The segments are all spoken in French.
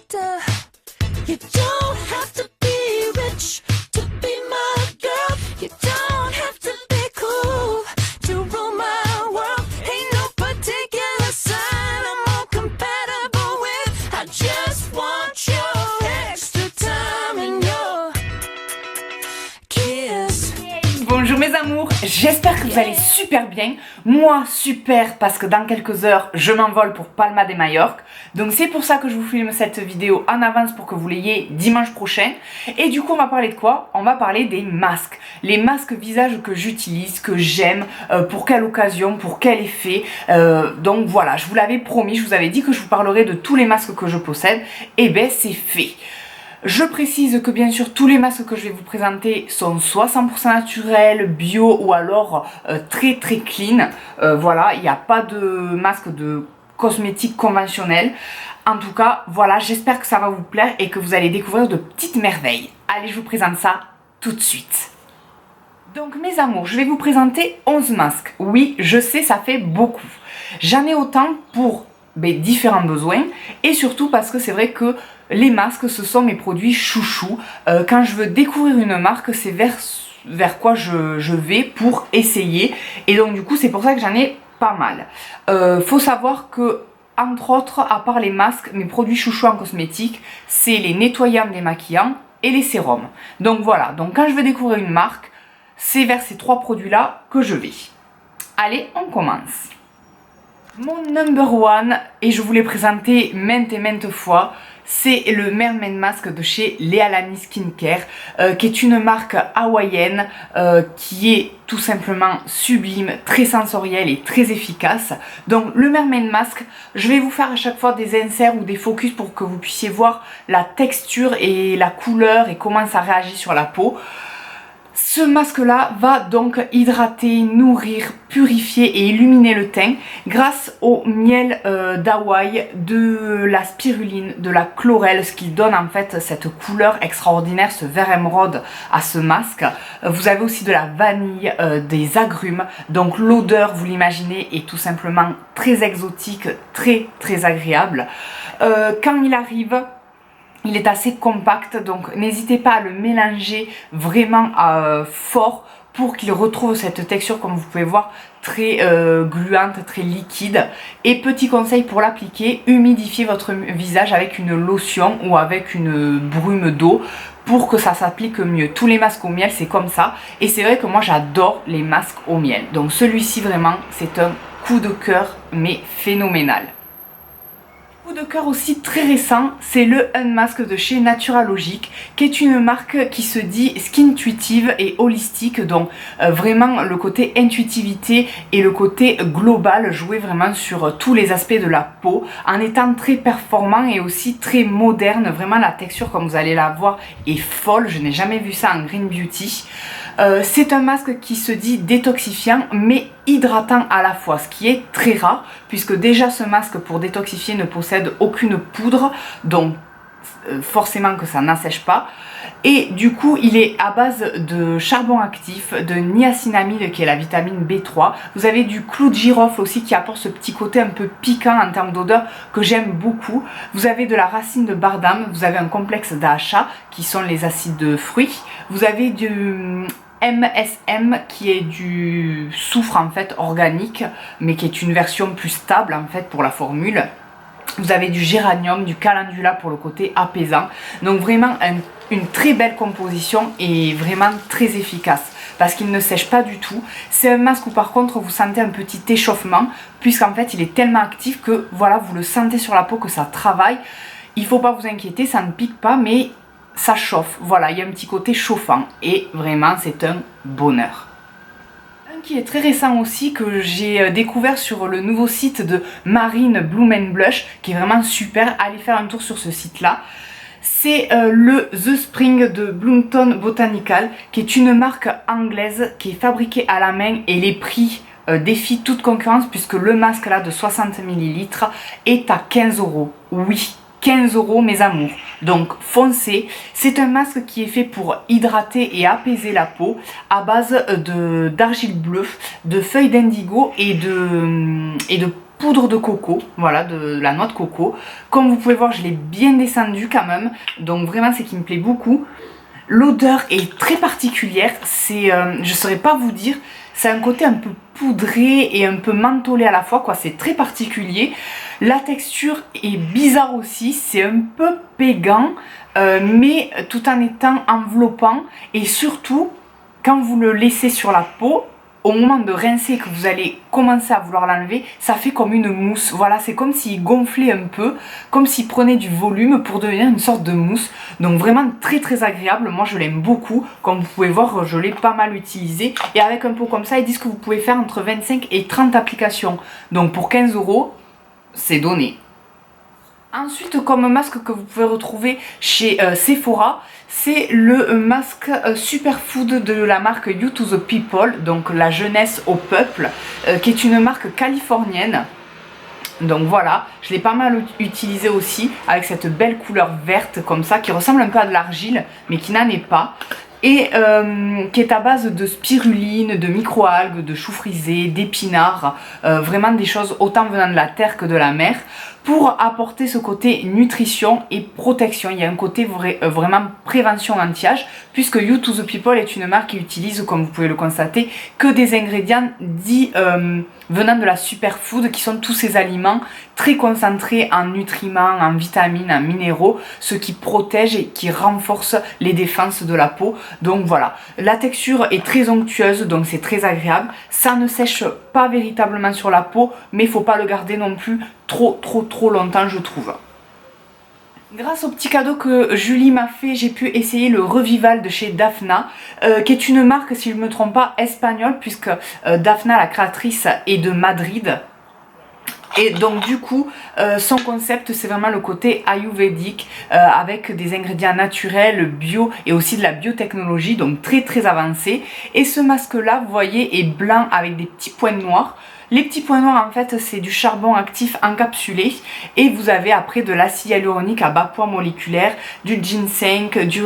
doctor. You don't have to be rich to be my girl. You don't have to be cool to rule my world. Ain't no particular sign I'm more compatible with. I just want your extra time and your kiss. Bonjour mes amours, j'espère que vous allez super bien. Moi super parce que dans quelques heures je m'envole pour Palma de Majorque. Donc c'est pour ça que je vous filme cette vidéo en avance pour que vous l'ayez dimanche prochain. Et du coup on va parler de quoi? On va parler des masques. Les masques visage que j'utilise, que j'aime, pour quelle occasion, pour quel effet. Donc voilà, je vous l'avais promis, je vous avais dit que je vous parlerai de tous les masques que je possède. Et ben c'est fait. Je précise que bien sûr tous les masques que je vais vous présenter sont soit 100% naturels, bio ou alors très clean. Voilà, il n'y a pas de masque de cosmétiques conventionnels. En tout cas, voilà, j'espère que ça va vous plaire et que vous allez découvrir de petites merveilles. Allez, je vous présente ça tout de suite. Donc mes amours, je vais vous présenter 11 masques. Oui, je sais, ça fait beaucoup. J'en ai autant pour différents besoins et surtout parce que c'est vrai que les masques, ce sont mes produits chouchous. Quand je veux découvrir une marque, c'est vers quoi je vais pour essayer. Et donc du coup, c'est pour ça que j'en ai pas mal. Faut savoir que, entre autres, à part les masques, mes produits chouchous en cosmétique, c'est les nettoyants démaquillants et les sérums. Donc voilà, donc quand je veux découvrir une marque, c'est vers ces trois produits-là que je vais. Allez, on commence. Mon number one, et je vous l'ai présenté maintes et maintes fois, c'est le Mermaid Mask de chez Lealani Skincare, qui est une marque hawaïenne qui est tout simplement sublime, très sensorielle et très efficace. Donc le Mermaid Mask, je vais vous faire à chaque fois des inserts ou des focus pour que vous puissiez voir la texture et la couleur et comment ça réagit sur la peau. Ce masque-là va donc hydrater, nourrir, purifier et illuminer le teint grâce au miel d'Hawaï, de la spiruline, de la chlorelle, ce qui donne en fait cette couleur extraordinaire, ce vert émeraude à ce masque. Vous avez aussi de la vanille, des agrumes, donc l'odeur, vous l'imaginez, est tout simplement très exotique, très agréable. Quand il arrive, il est assez compact, donc n'hésitez pas à le mélanger vraiment fort pour qu'il retrouve cette texture, comme vous pouvez voir, très gluante, très liquide. Et petit conseil pour l'appliquer, humidifiez votre visage avec une lotion ou avec une brume d'eau pour que ça s'applique mieux. Tous les masques au miel, c'est comme ça. Et c'est vrai que moi, j'adore les masques au miel. Donc celui-ci, vraiment, c'est un coup de cœur, mais phénoménal. Coup de cœur aussi très récent, c'est le Unmask de chez Naturalogic, qui est une marque qui se dit skintuitive et holistique, donc vraiment le côté intuitivité et le côté global, jouer vraiment sur tous les aspects de la peau, en étant très performant et aussi très moderne. Vraiment la texture, comme vous allez la voir, est folle, je n'ai jamais vu ça en Green Beauty. C'est un masque qui se dit détoxifiant mais hydratant à la fois, ce qui est très rare puisque déjà ce masque pour détoxifier ne possède aucune poudre, donc forcément que ça n'assèche pas. Et du coup il est à base de charbon actif, de niacinamide qui est la vitamine B3. Vous avez du clou de girofle aussi qui apporte ce petit côté un peu piquant en termes d'odeur que j'aime beaucoup. Vous avez de la racine de bardame, vous avez un complexe d'AHA qui sont les acides de fruits. Vous avez du MSM qui est du soufre en fait organique, mais qui est une version plus stable en fait pour la formule. Vous avez du géranium, du calendula pour le côté apaisant. Donc vraiment une très belle composition et vraiment très efficace parce qu'il ne sèche pas du tout. C'est un masque où par contre vous sentez un petit échauffement puisqu'en fait il est tellement actif que voilà, vous le sentez sur la peau que ça travaille. Il ne faut pas vous inquiéter, ça ne pique pas mais ça chauffe. Voilà, il y a un petit côté chauffant et vraiment c'est un bonheur. Qui est très récent aussi, que j'ai découvert sur le nouveau site de Marine Bloom & Blush, qui est vraiment super. Allez faire un tour sur ce site là. C'est le The Spring de Bloomington Botanical, qui est une marque anglaise qui est fabriquée à la main et les prix défient toute concurrence puisque le masque là de 60 ml est à 15 €. Oui, 15 € mes amours. Donc foncez. C'est un masque qui est fait pour hydrater et apaiser la peau à base d'argile bleue, de feuilles d'indigo et de poudre de coco, voilà, de la noix de coco. Comme vous pouvez voir, je l'ai bien descendu quand même, donc vraiment c'est qui me plaît beaucoup. L'odeur est très particulière, c'est, je saurais pas vous dire, c'est un côté un peu poudré et un peu mentholé à la fois, quoi, c'est très particulier. La texture est bizarre aussi, c'est un peu pégant, mais tout en étant enveloppant, et surtout, quand vous le laissez sur la peau, au moment de rincer que vous allez commencer à vouloir l'enlever, ça fait comme une mousse. Voilà, c'est comme s'il gonflait un peu, comme s'il prenait du volume pour devenir une sorte de mousse. Donc vraiment très très agréable, moi je l'aime beaucoup. Comme vous pouvez voir, je l'ai pas mal utilisé. Et avec un pot comme ça, ils disent que vous pouvez faire entre 25 et 30 applications. Donc pour 15 €, c'est donné. Ensuite, comme masque que vous pouvez retrouver chez Sephora, c'est le masque Superfood de la marque You to the People, donc la jeunesse au peuple, qui est une marque californienne. Donc voilà, je l'ai pas mal utilisé aussi, avec cette belle couleur verte comme ça, qui ressemble un peu à de l'argile, mais qui n'en est pas. Et qui est à base de spiruline, de microalgues, de choux frisés, d'épinards, vraiment des choses autant venant de la terre que de la mer, pour apporter ce côté nutrition et protection. Il y a un côté vraiment prévention anti-âge, puisque You to the People est une marque qui utilise, comme vous pouvez le constater, que des ingrédients dits venant de la superfood, qui sont tous ces aliments très concentrés en nutriments, en vitamines, en minéraux, ce qui protège et qui renforce les défenses de la peau. Donc voilà, la texture est très onctueuse, donc c'est très agréable. Ça ne sèche pas véritablement sur la peau, mais il ne faut pas le garder non plus trop longtemps, je trouve. Grâce au petit cadeau que Julie m'a fait, j'ai pu essayer le Revival de chez Dafna, qui est une marque, si je ne me trompe pas, espagnole, puisque Dafna, la créatrice, est de Madrid. Et donc du coup, son concept, c'est vraiment le côté ayurvédique, avec des ingrédients naturels, bio et aussi de la biotechnologie, donc très très avancé. Et ce masque-là, vous voyez, est blanc avec des petits points noirs. Les petits points noirs, en fait, c'est du charbon actif encapsulé, et vous avez après de l'acide hyaluronique à bas poids moléculaire, du ginseng, du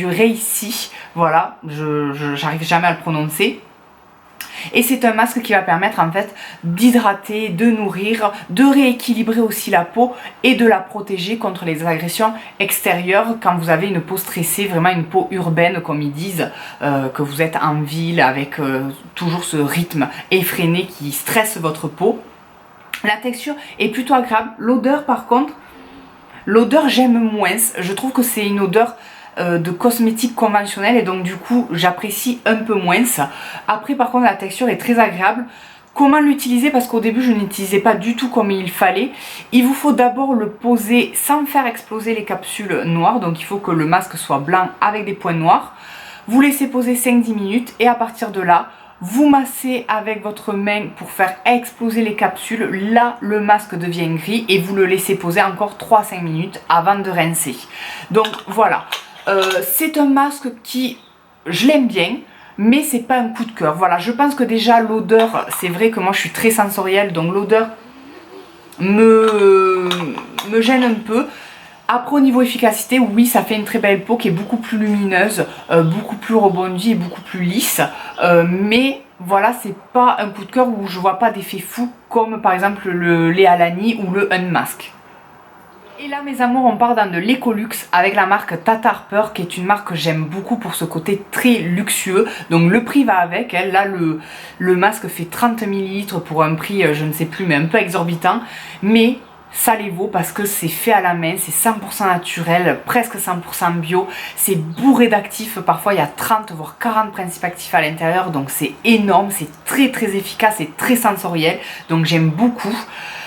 reishi, voilà, j'arrive jamais à le prononcer. Et c'est un masque qui va permettre en fait d'hydrater, de nourrir, de rééquilibrer aussi la peau et de la protéger contre les agressions extérieures quand vous avez une peau stressée, vraiment une peau urbaine comme ils disent, que vous êtes en ville avec toujours ce rythme effréné qui stresse votre peau. La texture est plutôt agréable. L'odeur par contre, l'odeur j'aime moins. Je trouve que c'est une odeur de cosmétique conventionnelle, et donc du coup j'apprécie un peu moins. Après par contre la texture est très agréable. Comment l'utiliser? Parce qu'au début je n'utilisais pas du tout comme il fallait. Il vous faut d'abord le poser sans faire exploser les capsules noires, donc il faut que le masque soit blanc avec des points noirs. Vous laissez poser 5-10 minutes et à partir de là vous massez avec votre main pour faire exploser les capsules. Là, le masque devient gris et vous le laissez poser encore 3-5 minutes avant de rincer. Donc voilà, c'est un masque qui, je l'aime bien, mais c'est pas un coup de cœur. Voilà, je pense que déjà l'odeur, c'est vrai que moi je suis très sensorielle, donc l'odeur me gêne un peu. Après au niveau efficacité, oui, ça fait une très belle peau qui est beaucoup plus lumineuse, beaucoup plus rebondie et beaucoup plus lisse, mais voilà, c'est pas un coup de cœur où je vois pas d'effet fou comme par exemple le lait Alani ou le Unmask. Et là mes amours, on part dans de l'Ecolux avec la marque Tata Harper, qui est une marque que j'aime beaucoup pour ce côté très luxueux. Donc le prix va avec, hein. Là le masque fait 30 ml pour un prix, je ne sais plus, mais un peu exorbitant. Mais ça les vaut parce que c'est fait à la main, c'est 100% naturel, presque 100% bio. C'est bourré d'actifs, parfois il y a 30 voire 40 principes actifs à l'intérieur. Donc c'est énorme, c'est très très efficace et très sensoriel. Donc j'aime beaucoup.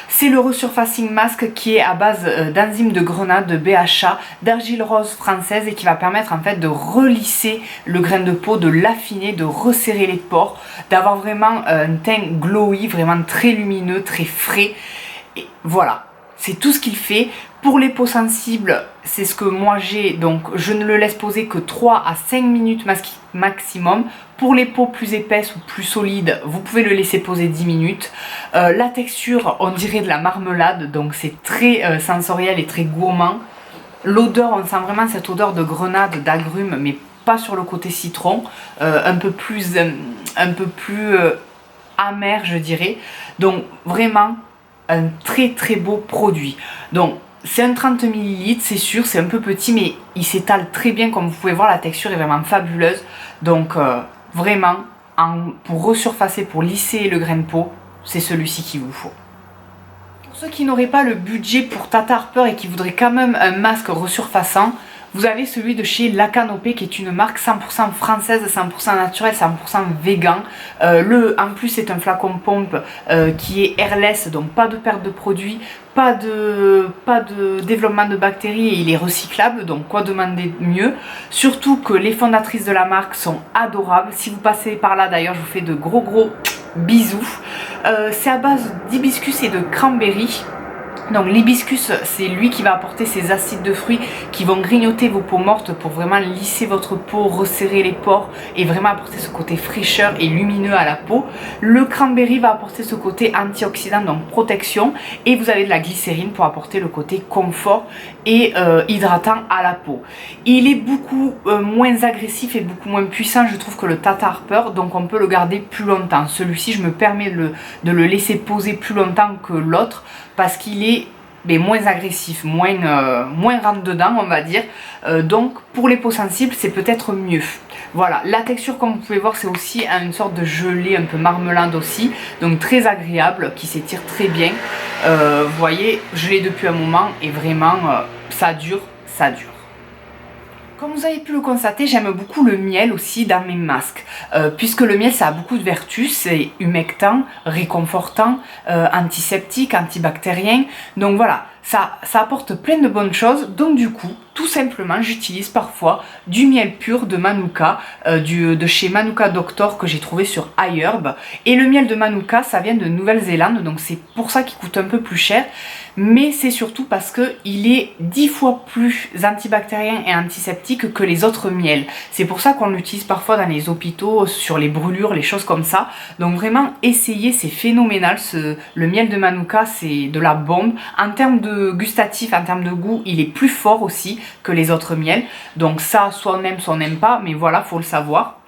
C'est le Resurfacing Mask qui est à base d'enzymes de grenade, de BHA, d'argile rose française, et qui va permettre en fait de relisser le grain de peau, de l'affiner, de resserrer les pores, d'avoir vraiment un teint glowy, vraiment très lumineux, très frais. Et voilà, c'est tout ce qu'il fait. Pour les peaux sensibles, c'est ce que moi j'ai, donc je ne le laisse poser que 3 à 5 minutes maximum. Pour les peaux plus épaisses ou plus solides, vous pouvez le laisser poser 10 minutes. La texture, on dirait de la marmelade, donc c'est très sensoriel et très gourmand. L'odeur, on sent vraiment cette odeur de grenade, d'agrumes, mais pas sur le côté citron, un peu plus amer, je dirais. Donc vraiment un très très beau produit. Donc c'est un 30 ml, c'est sûr, c'est un peu petit, mais il s'étale très bien. Comme vous pouvez voir, la texture est vraiment fabuleuse. Donc vraiment, pour resurfacer, pour lisser le grain de peau, c'est celui-ci qu'il vous faut. Pour ceux qui n'auraient pas le budget pour Tata Harper et qui voudraient quand même un masque resurfaçant, vous avez celui de chez La Canopée qui est une marque 100% française, 100% naturelle, 100% vegan. En plus c'est un flacon pompe qui est airless, donc pas de perte de produit, pas de développement de bactéries et il est recyclable, donc quoi demander de mieux. Surtout que les fondatrices de la marque sont adorables. Si vous passez par là d'ailleurs, je vous fais de gros bisous. C'est à base d'hibiscus et de cranberry. Donc l'hibiscus, c'est lui qui va apporter ces acides de fruits qui vont grignoter vos peaux mortes pour vraiment lisser votre peau, resserrer les pores et vraiment apporter ce côté fraîcheur et lumineux à la peau. Le cranberry va apporter ce côté antioxydant, donc protection, et vous avez de la glycérine pour apporter le côté confort et hydratant à la peau. Il est beaucoup moins agressif et beaucoup moins puissant, je trouve, que le Tata Harper, donc on peut le garder plus longtemps. Celui-ci, je me permets de le laisser poser plus longtemps que l'autre parce qu'il est moins agressif, moins rentre dedans, on va dire. Donc pour les peaux sensibles, c'est peut-être mieux. Voilà, la texture, comme vous pouvez voir, c'est aussi une sorte de gelée, un peu marmelade aussi, donc très agréable, qui s'étire très bien. Vous voyez, je l'ai depuis un moment et vraiment, ça dure. Comme vous avez pu le constater, j'aime beaucoup le miel aussi dans mes masques, puisque le miel ça a beaucoup de vertus, c'est humectant, réconfortant, antiseptique, antibactérien, donc voilà, ça apporte plein de bonnes choses. Donc du coup, tout simplement, j'utilise parfois du miel pur de Manuka, de chez Manuka Doctor que j'ai trouvé sur iHerb, et le miel de Manuka ça vient de Nouvelle-Zélande, donc c'est pour ça qu'il coûte un peu plus cher, mais c'est surtout parce qu'il est 10 fois plus antibactérien et antiseptique que les autres miels. C'est pour ça qu'on l'utilise parfois dans les hôpitaux, sur les brûlures, les choses comme ça. Donc vraiment, essayez, c'est phénoménal. Le miel de Manuka, c'est de la bombe. En termes de gustatif, en termes de goût, il est plus fort aussi que les autres miels. Donc ça, soit on aime, soit on n'aime pas, mais voilà, faut le savoir.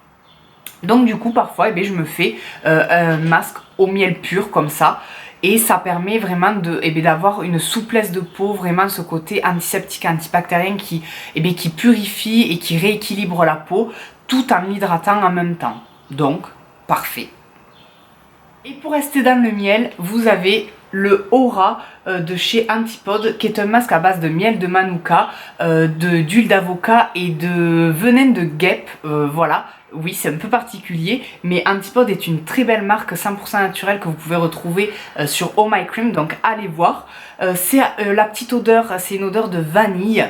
Donc du coup, parfois, je me fais un masque au miel pur comme ça. Et ça permet vraiment d'avoir une souplesse de peau, vraiment ce côté antiseptique, antibactérien qui purifie et qui rééquilibre la peau tout en l'hydratant en même temps. Donc, parfait. Et pour rester dans le miel, vous avez le Aura de chez Antipode, qui est un masque à base de miel de Manuka, d'huile d'avocat et de venin de guêpe, voilà. Oui, c'est un peu particulier, mais Antipode est une très belle marque 100% naturelle que vous pouvez retrouver sur Oh My Cream, donc allez voir. C'est la petite odeur, c'est une odeur de vanille,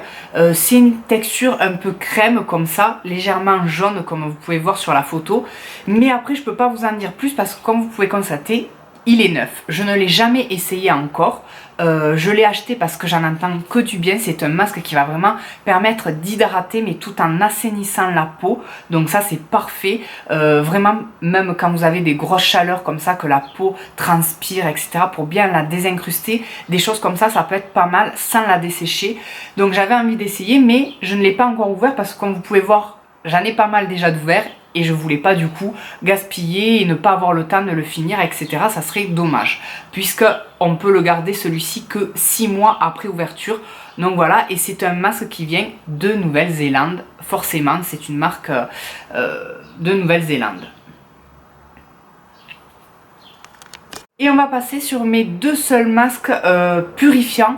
c'est une texture un peu crème comme ça, légèrement jaune comme vous pouvez voir sur la photo, mais après je peux pas vous en dire plus parce que comme vous pouvez constater, il est neuf. Je ne l'ai jamais essayé encore. Je l'ai acheté parce que j'en entends que du bien. C'est un masque qui va vraiment permettre d'hydrater mais tout en assainissant la peau. Donc ça c'est parfait. Vraiment, même quand vous avez des grosses chaleurs comme ça, que la peau transpire, etc. pour bien la désincruster. Des choses comme ça peut être pas mal sans la dessécher. Donc j'avais envie d'essayer mais je ne l'ai pas encore ouvert parce que comme vous pouvez voir, j'en ai pas mal déjà d'ouvert. Et je voulais pas du coup gaspiller et ne pas avoir le temps de le finir, etc. Ça serait dommage, puisque on peut le garder celui-ci que 6 mois après ouverture. Donc voilà, et c'est un masque qui vient de Nouvelle-Zélande, forcément, c'est une marque de Nouvelle-Zélande. Et on va passer sur mes deux seuls masques purifiants.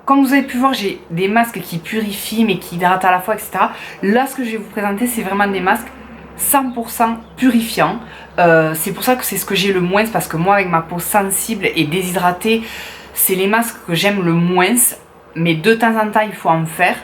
Comme vous avez pu voir, j'ai des masques qui purifient mais qui hydratent à la fois, etc. Là, ce que je vais vous présenter, c'est vraiment des masques 100% purifiant. C'est pour ça que c'est ce que j'ai le moins, parce que moi avec ma peau sensible et déshydratée, c'est les masques que j'aime le moins, mais de temps en temps il faut en faire.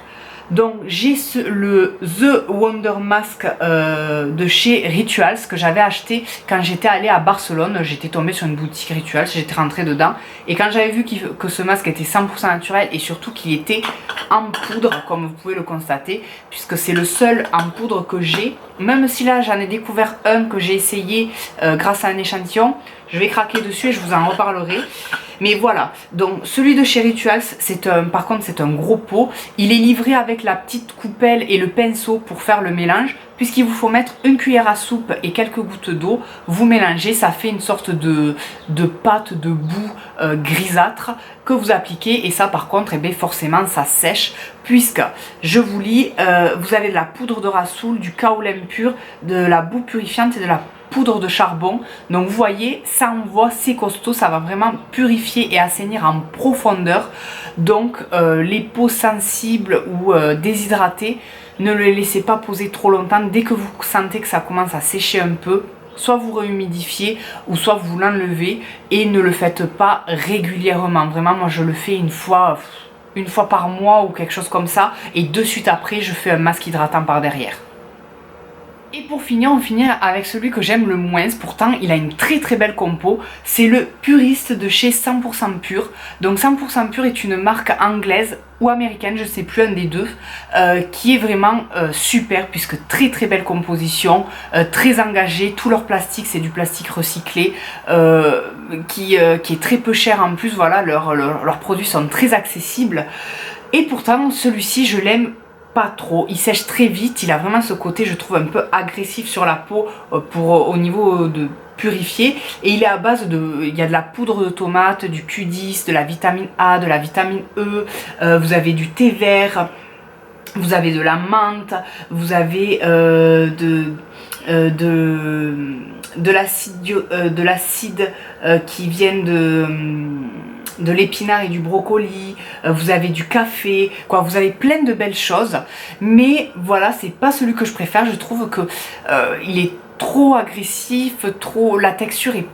Donc j'ai le The Wonder Mask de chez Rituals que j'avais acheté quand j'étais allée à Barcelone. J'étais tombée sur une boutique Rituals, j'étais rentrée dedans et quand j'avais vu que ce masque était 100% naturel et surtout qu'il était en poudre, comme vous pouvez le constater, puisque c'est le seul en poudre que j'ai, même si là j'en ai découvert un que j'ai essayé grâce à un échantillon, je vais craquer dessus et je vous en reparlerai. Mais voilà, donc celui de chez Rituals, par contre c'est un gros pot. Il est livré avec la petite coupelle et le pinceau pour faire le mélange, puisqu'il vous faut mettre une cuillère à soupe et quelques gouttes d'eau. Vous mélangez, ça fait une sorte de pâte, de boue grisâtre que vous appliquez. Et ça par contre, eh bien, forcément ça sèche, puisque, je vous lis, vous avez de la poudre de rassoul, du kaolin pur, de la boue purifiante et de la poudre de charbon. Donc vous voyez, ça envoie, c'est costaud, ça va vraiment purifier et assainir en profondeur. Donc les peaux sensibles ou déshydratées, ne le laissez pas poser trop longtemps. Dès que vous sentez que ça commence à sécher un peu, soit vous rehumidifiez ou soit vous l'enlevez, et ne le faites pas régulièrement. Vraiment, moi je le fais une fois par mois ou quelque chose comme ça, et de suite après je fais un masque hydratant par derrière. Et pour finir, on finit avec celui que j'aime le moins, pourtant il a une très très belle compo, c'est le Puriste de chez 100% Pur. Donc 100% Pur est une marque anglaise ou américaine, je sais plus, un des deux, qui est vraiment super, puisque très très belle composition, très engagée. Tout leur plastique, c'est du plastique recyclé, qui est très peu cher en plus. Voilà, leurs produits sont très accessibles, et pourtant celui-ci je l'aime pas trop. Il sèche très vite, il a vraiment ce côté, je trouve, un peu agressif sur la peau au niveau de purifier, et il est à base de, il y a de la poudre de tomate, du Q10, de la vitamine A, de la vitamine E, vous avez du thé vert, vous avez de la menthe, vous avez de l'acide qui viennent de l'épinard et du brocoli, vous avez du café, quoi, vous avez plein de belles choses. Mais voilà, c'est pas celui que je préfère. Je trouve que il est trop agressif, la texture est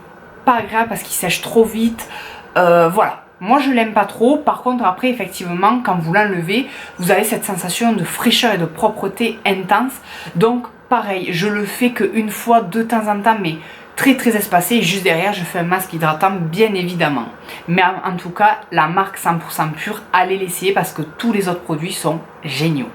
pas agréable parce qu'il sèche trop vite. Voilà. Moi je l'aime pas trop. Par contre après, effectivement, quand vous l'enlevez, vous avez cette sensation de fraîcheur et de propreté intense. Donc pareil, je le fais qu'une fois de temps en temps, mais très très espacé, et juste derrière je fais un masque hydratant, bien évidemment. Mais en tout cas, la marque 100% Pur, allez l'essayer parce que tous les autres produits sont géniaux.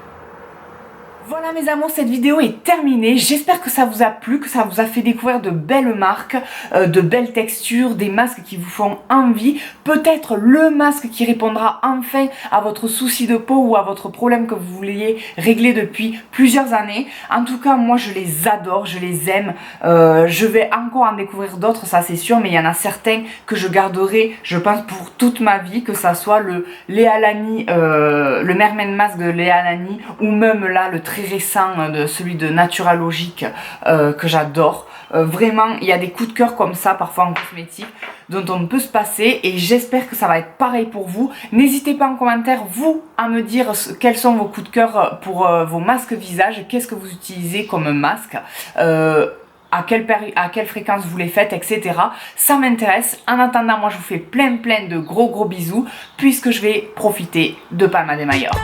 Voilà mes amours, cette vidéo est terminée. J'espère que ça vous a plu, que ça vous a fait découvrir de belles marques, de belles textures, des masques qui vous font envie. Peut-être le masque qui répondra enfin à votre souci de peau ou à votre problème que vous vouliez régler depuis plusieurs années. En tout cas, moi je les adore, je les aime. Je vais encore en découvrir d'autres, ça c'est sûr, mais il y en a certains que je garderai, je pense, pour toute ma vie, que ça soit le Léa Lani, le Mermaid Mask de Léa Lani, ou même là le très récent de celui de Naturalogique que j'adore. Vraiment, il y a des coups de cœur comme ça parfois en cosmétique dont on ne peut se passer, et j'espère que ça va être pareil pour vous. N'hésitez pas en commentaire, vous, à me dire quels sont vos coups de cœur pour vos masques visage, qu'est-ce que vous utilisez comme masque, à quelle fréquence vous les faites, etc. Ça m'intéresse. En attendant, moi je vous fais plein de gros bisous, puisque je vais profiter de Palma de Mallorca.